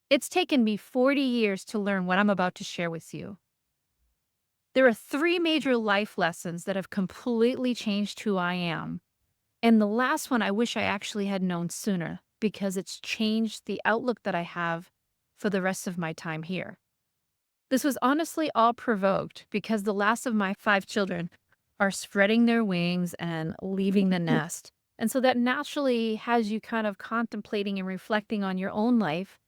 It's taken me 40 years to learn what I'm about to share with you. There are three major life lessons that have completely changed who I am. And the last one I wish I actually had known sooner because it's changed the outlook that I have for the rest of my time here. This was honestly all provoked because the last of my five children are spreading their wings and leaving the nest. And so that naturally has you kind of contemplating and reflecting on your own life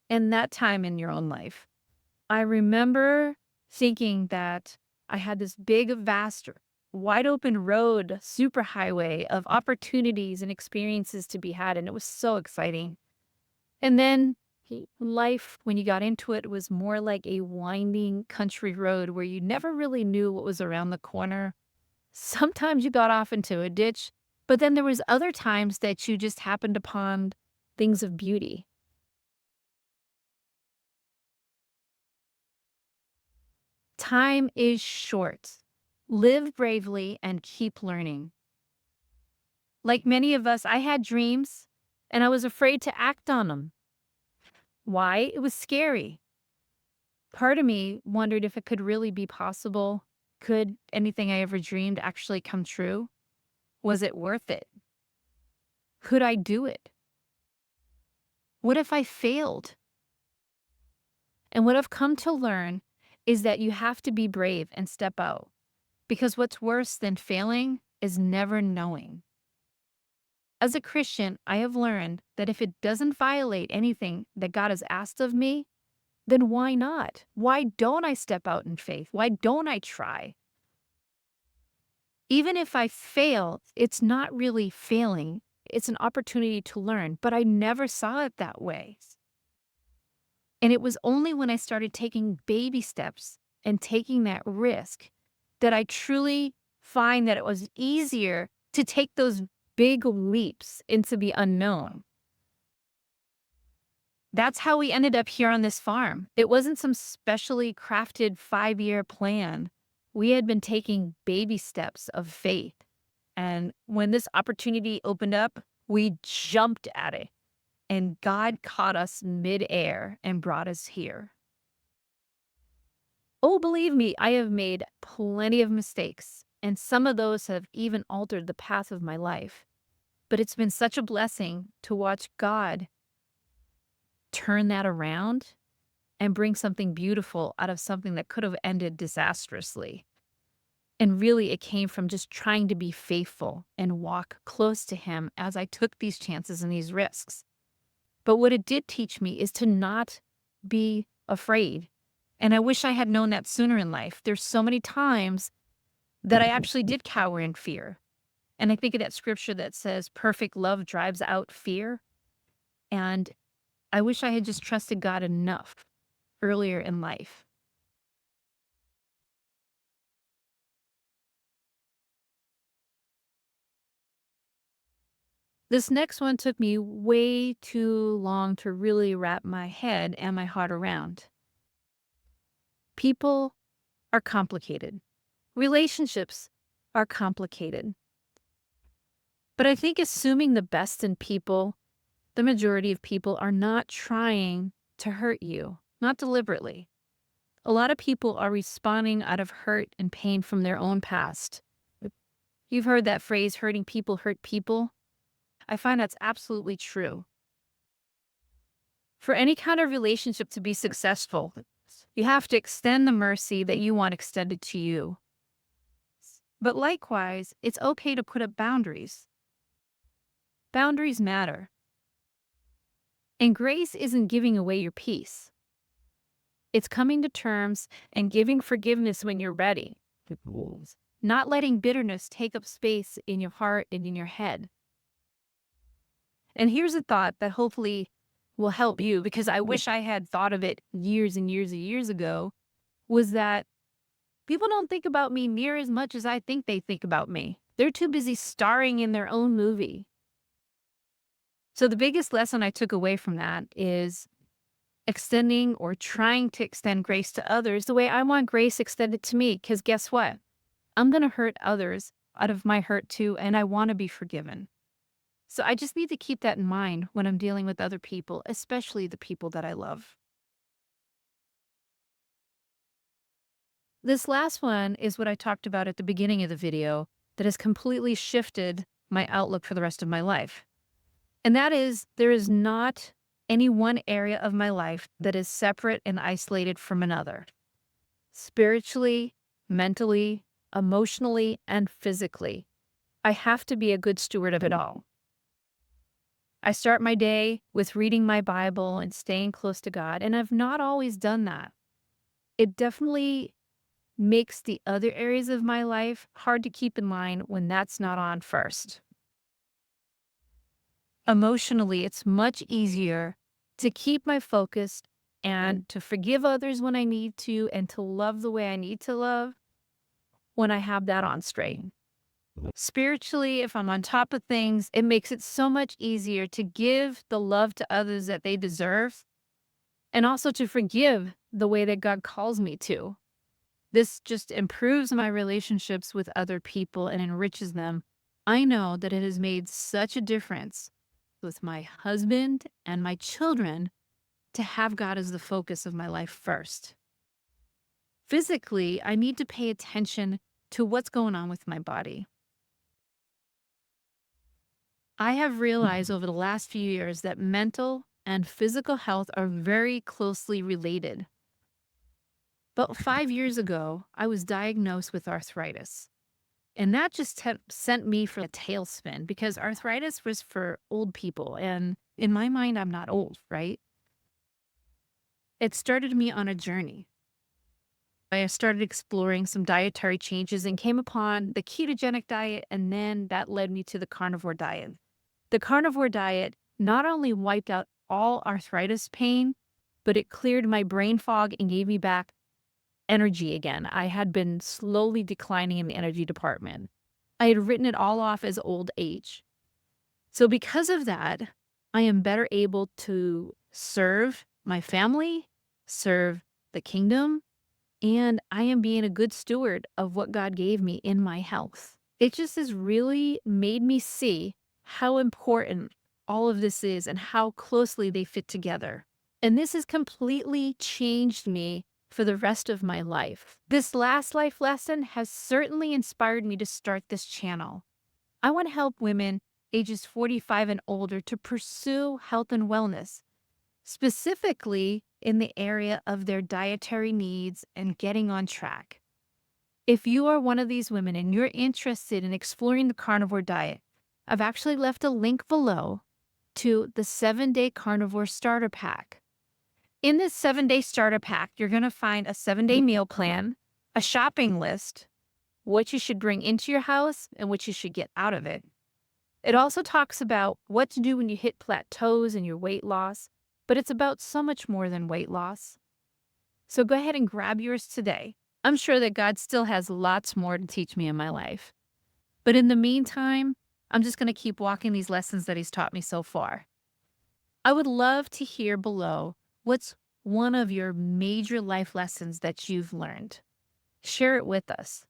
and that time in your own life. I remember thinking that I had this big, vast, wide open road, superhighway of opportunities and experiences to be had. And it was so exciting. And then life, when you got into it, was more like a winding country road where you never really knew what was around the corner. Sometimes you got off into a ditch, but then there was other times that you just happened upon things of beauty. Time is short. Live bravely and keep learning. Like many of us, I had dreams and I was afraid to act on them. Why? It was scary. Part of me wondered if it could really be possible. Could anything I ever dreamed actually come true? Was it worth it? Could I do it? What if I failed? And what I've come to learn is that you have to be brave and step out because what's worse than failing is never knowing. As a Christian, I have learned that if it doesn't violate anything that God has asked of me, then why not? Why don't I step out in faith? Why don't I try? Even if I fail, it's not really failing. It's an opportunity to learn, but I never saw it that way. And it was only when I started taking baby steps and taking that risk that I truly find that it was easier to take those big leaps into the unknown. That's how we ended up here on this farm. It wasn't some specially crafted 5-year plan. We had been taking baby steps of faith. And when this opportunity opened up, we jumped at it. And God caught us midair and brought us here. Oh, believe me, I have made plenty of mistakes, and some of those have even altered the path of my life. But it's been such a blessing to watch God turn that around and bring something beautiful out of something that could have ended disastrously. And really, it came from just trying to be faithful and walk close to Him as I took these chances and these risks. But what it did teach me is to not be afraid. And I wish I had known that sooner in life. There's so many times that I actually did cower in fear. And I think of that scripture that says, perfect love drives out fear. And I wish I had just trusted God enough earlier in life. This next one took me way too long to really wrap my head and my heart around. People are complicated. Relationships are complicated. But I think assuming the best in people, the majority of people are not trying to hurt you, not deliberately. A lot of people are responding out of hurt and pain from their own past. You've heard that phrase, hurting people hurt people. I find that's absolutely true. For any kind of relationship to be successful, you have to extend the mercy that you want extended to you. But likewise, it's okay to put up boundaries. Boundaries matter. And grace isn't giving away your peace. It's coming to terms and giving forgiveness when you're ready. Not letting bitterness take up space in your heart and in your head. And here's a thought that hopefully will help you because I wish I had thought of it years and years and years ago, was that people don't think about me near as much as I think they think about me. They're too busy starring in their own movie. So the biggest lesson I took away from that is extending or trying to extend grace to others the way I want grace extended to me. Because guess what? I'm going to hurt others out of my hurt too, and I want to be forgiven. So I just need to keep that in mind when I'm dealing with other people, especially the people that I love. This last one is what I talked about at the beginning of the video that has completely shifted my outlook for the rest of my life. And that is, there is not any one area of my life that is separate and isolated from another. Spiritually, mentally, emotionally, and physically. I have to be a good steward of it all. I start my day with reading my Bible and staying close to God, and I've not always done that. It definitely makes the other areas of my life hard to keep in line when that's not on first. Emotionally, it's much easier to keep my focus and to forgive others when I need to and to love the way I need to love when I have that on straight. Spiritually, if I'm on top of things, it makes it so much easier to give the love to others that they deserve and also to forgive the way that God calls me to. This just improves my relationships with other people and enriches them. I know that it has made such a difference with my husband and my children to have God as the focus of my life first. Physically, I need to pay attention to what's going on with my body. I have realized over the last few years that mental and physical health are very closely related. About 5 years ago, I was diagnosed with arthritis. And that just sent me for a tailspin because arthritis was for old people. And in my mind, I'm not old, right? It started me on a journey. I started exploring some dietary changes and came upon the ketogenic diet, and then that led me to the carnivore diet. The carnivore diet not only wiped out all arthritis pain, but it cleared my brain fog and gave me back energy again. I had been slowly declining in the energy department. I had written it all off as old age. So because of that, I am better able to serve my family, serve the kingdom, and I am being a good steward of what God gave me in my health. It just has really made me see how important all of this is and how closely they fit together. And this has completely changed me for the rest of my life. This last life lesson has certainly inspired me to start this channel. I want to help women ages 45 and older to pursue health and wellness, specifically in the area of their dietary needs and getting on track. If you are one of these women and you're interested in exploring the carnivore diet, I've actually left a link below to the 7-day carnivore starter pack. In this 7-day starter pack, you're going to find a 7-day meal plan, a shopping list, what you should bring into your house and what you should get out of it. It also talks about what to do when you hit plateaus in your weight loss, but it's about so much more than weight loss. So go ahead and grab yours today. I'm sure that God still has lots more to teach me in my life. But in the meantime, I'm just going to keep walking these lessons that He's taught me so far. I would love to hear below what's one of your major life lessons that you've learned. Share it with us.